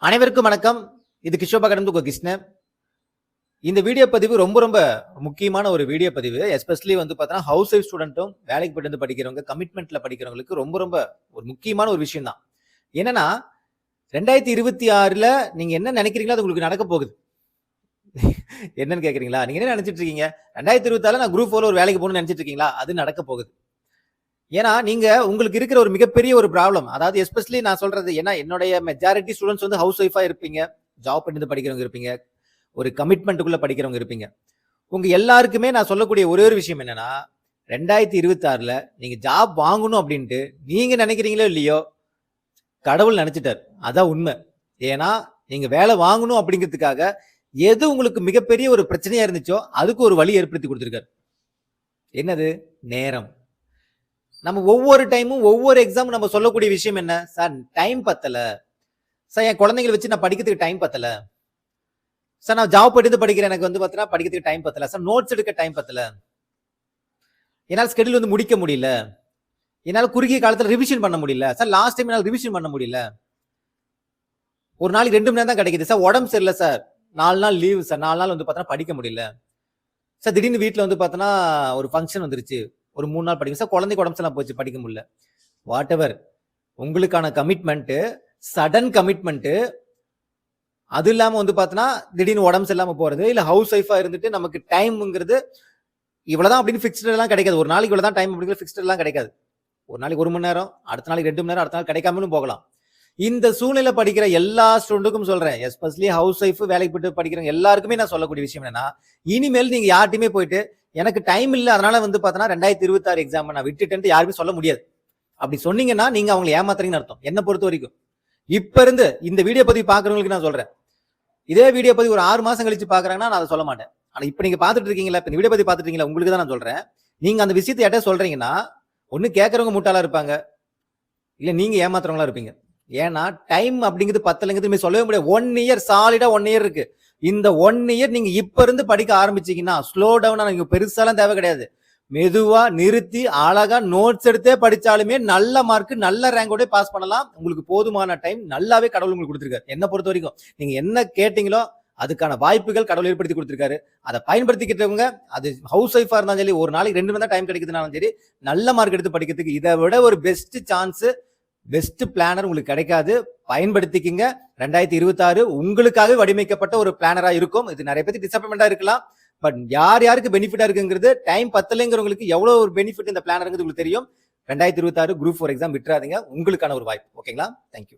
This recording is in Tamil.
அனைவருக்கும் வணக்கம். இது கிஷோபா கடந்து கிருஷ்ணன். இந்த வீடியோ பதிவு ரொம்ப ரொம்ப முக்கியமான ஒரு வீடியோ பதிவு. எஸ்பெஷலி பார்த்தா ஹவுஸ் ஒய்ஃப் ஸ்டூடெண்ட்டும் வேலைக்கு போயிட்டு படிக்கிறவங்க, கமிட்மெண்ட்ல படிக்கிறவங்களுக்கு ரொம்ப ரொம்ப ஒரு முக்கியமான ஒரு விஷயம் தான். என்னன்னா 2026ல நீங்க என்ன நினைக்கிறீங்களோ அது உங்களுக்கு நடக்க போகுது. என்னன்னு கேக்குறீங்களா? நீங்க என்ன நினைச்சிட்டு இருக்கீங்க? 2026ல நான் குரூப் 4 ஒரு வேலைக்கு போகணும்னு நினைச்சிட்டு இருக்கீங்களா? அது நடக்க போகுது. ஏன்னா நீங்க உங்களுக்கு இருக்கிற ஒரு மிகப்பெரிய ஒரு ப்ராப்ளம், அதாவது எஸ்பெஷலி நான் சொல்றது ஏன்னா என்னுடைய மெஜாரிட்டி ஸ்டூடெண்ட்ஸ் ஹவுஸ் ஒய்ஃபா இருப்பீங்க, ஜாப் பண்ணிட்டு படிக்கிறவங்க இருப்பீங்க, ஒரு கமிட்மெண்ட்டுக்குள்ள படிக்கிறவங்க இருப்பீங்க. உங்க எல்லாருக்குமே நான் சொல்லக்கூடிய ஒரே ஒரு விஷயம் என்னன்னா 2026ல நீங்க ஜாப் வாங்கணும் அப்படின்ட்டு நீங்க நினைக்கிறீங்களோ இல்லையோ, கடவுள் நினைச்சிட்டார். அதான் உண்மை. ஏன்னா நீங்க வேலை வாங்கணும் அப்படிங்கிறதுக்காக எது உங்களுக்கு மிகப்பெரிய ஒரு பிரச்சனையா இருந்துச்சோ அதுக்கு ஒரு வழி ஏற்படுத்தி கொடுத்திருக்காரு. என்னது? நேரம். நம்ம ஒவ்வொரு டைமும் ஒவ்வொரு எக்ஸாம் நம்ம சொல்லக்கூடிய விஷயம் என்ன? சார் டைம் பத்தல சார், என் குழந்தைங்களை வச்சு நான் படிக்கிறதுக்கு டைம் பத்தல சார், நான் ஜாப் எடுத்து படிக்கிறேன், எனக்கு பார்த்தீங்கன்னா படிக்கிறதுக்கு டைம் பத்தல சார், நோட்ஸ் எடுக்க டைம் பத்தல, என்னால் ஸ்கெடியூல் முடிக்க முடியல, என்னால் குறுகிய காலத்தில் ரிவிஷன் பண்ண முடியல சார், லாஸ்ட் டைம் என்னால் ரிவிஷன் பண்ண முடியல, ஒரு நாளைக்கு 2 மணி நேரம் தான் கிடைக்குது சார், உடம்பு சரியில்லை சார், 4 நாள் லீவு சார், 4 நாள் பார்த்தா படிக்க முடியல சார், திடீர்னு வீட்டில் பார்த்தோன்னா ஒரு ஃபங்க்ஷன் வந்துருச்சு, ஒரு 3 நாள் படிக்கும் சார், குழந்தைக்கு உடம்பு சரியில்லாம போச்சு படிக்க முடியல. வாட் எவர் உங்களுக்கான கமிட்மெண்ட், சடன் கமிட்மெண்ட், அது இல்லாம பார்த்தோன்னா திடீர்னு உடம்பு சரியில்லாம போறது, இல்ல ஹவுஸ் ஒய்ஃபா இருந்துட்டு நமக்கு டைம்ங்கிறது இவ்வளவுதான் அப்படின்னு ஃபிக்ஸ்டு எல்லாம் கிடைக்காது. ஒரு நாளைக்கு இவ்வளவுதான் டைம் அப்படிங்கிற ஃபிக்ஸ்டு எல்லாம் கிடைக்காது. ஒரு நாளைக்கு 1 மணி நேரம், அடுத்த நாளைக்கு 2 மணி நேரம், அடுத்த நாள் கிடைக்காமலும் போகலாம். இந்த சூழ்நிலை படிக்கிற எல்லா ஸ்டூடெண்ட்டுக்கும் சொல்றேன், எஸ்பெஷலி ஹவுஸ் ஒய்ஃப் வேலைக்கு போயிட்டு படிக்கிறவங்க எல்லாருக்குமே நான் சொல்லக்கூடிய விஷயம் என்னன்னா, இனிமேல் நீங்க யார்ட்டையுமே போயிட்டு எனக்கு டைம் இல்லை அதனால பார்த்தோன்னா 2026 எக்ஸாம் நான் விட்டுட்டேன்ட்டு யாருமே சொல்ல முடியாது. அப்படி சொன்னீங்கன்னா நீங்க அவங்களை ஏமாத்துறீங்கன்னு அர்த்தம். என்ன பொறுத்த வரைக்கும் இப்ப இருந்து இந்த வீடியோ பதிவு பாக்குறவங்களுக்கு நான் சொல்றேன், இதே வீடியோ பதிவு ஒரு 6 மாசம் கழிச்சு பாக்குறாங்கன்னா நான் அதை சொல்ல மாட்டேன். ஆனா இப்ப நீங்க பாத்துட்டு இருக்கீங்களா, இப்ப இந்த வீடியோ பதிவு பாத்துட்டு இருக்கீங்களா, உங்களுக்கு தான் நான் சொல்றேன். நீங்க அந்த விஷயத்தை யார்ட்ட சொல்றீங்கன்னா ஒண்ணு கேட்கறவங்க முட்டாளா இருப்பாங்க, இல்ல நீங்க ஏமாத்துறவங்களா இருப்பீங்க. ஏன்னா டைம் அப்படிங்கிறது பத்தலைங்கிறது சொல்லவே முடியாது. 1 இயர் சாலிடா 1 இயர் இருக்கு. இந்த 1 இயர் நீங்க இப்ப இருந்து படிக்க ஆரம்பிச்சீங்கன்னா ஸ்லோ டவுனா, நீங்க பெருசாலாம் தேவை கிடையாது, மெதுவா நிறுத்தி அழகா நோட்ஸ் எடுத்தே படிச்சாலுமே நல்ல மார்க் நல்ல ரேங்கோட பாஸ் பண்ணலாம். உங்களுக்கு போதுமான டைம் நல்லாவே கடவுள் உங்களுக்கு கொடுத்திருக்காரு. என்ன பொறுத்த வரைக்கும் நீங்க என்ன கேட்டீங்களோ அதுக்கான வாய்ப்புகள் கடவுள் ஏற்படுத்தி கொடுத்திருக்காரு. அதை பயன்படுத்திக்கிட்டவங்க, அது ஹவுஸ் ஒய்ஃபா இருந்தாலும் சரி, ஒரு நாளைக்கு 2 மணி நேரம் டைம் கிடைக்குதுனாலும் சரி, நல்ல மார்க் எடுத்து படிக்கிறதுக்கு இதை விட ஒரு பெஸ்ட் சான்ஸ், பெஸ்ட் பிளானர் உங்களுக்கு கிடைக்காது. பயன்படுத்திக்கிங்க. 2026 உங்களுக்காக வடிவமைக்கப்பட்ட ஒரு பிளானரா இருக்கும். இது நிறைய பேருக்கு டிசப்பாயின்மெண்டா இருக்கலாம், பட் யார் யாருக்கு பெனிஃபிட்டா இருக்குங்கிறது, டைம் பத்தலைங்கிறவங்களுக்கு எவ்வளவு ஒரு பெனிஃபிட் இந்த பிளானருங்கிறது உங்களுக்கு தெரியும். 2026 குரூப் 4 எக்ஸாம் விட்டுறாதீங்க, உங்களுக்கான ஒரு வாய்ப்பு. ஓகேங்களா? தேங்க்யூ.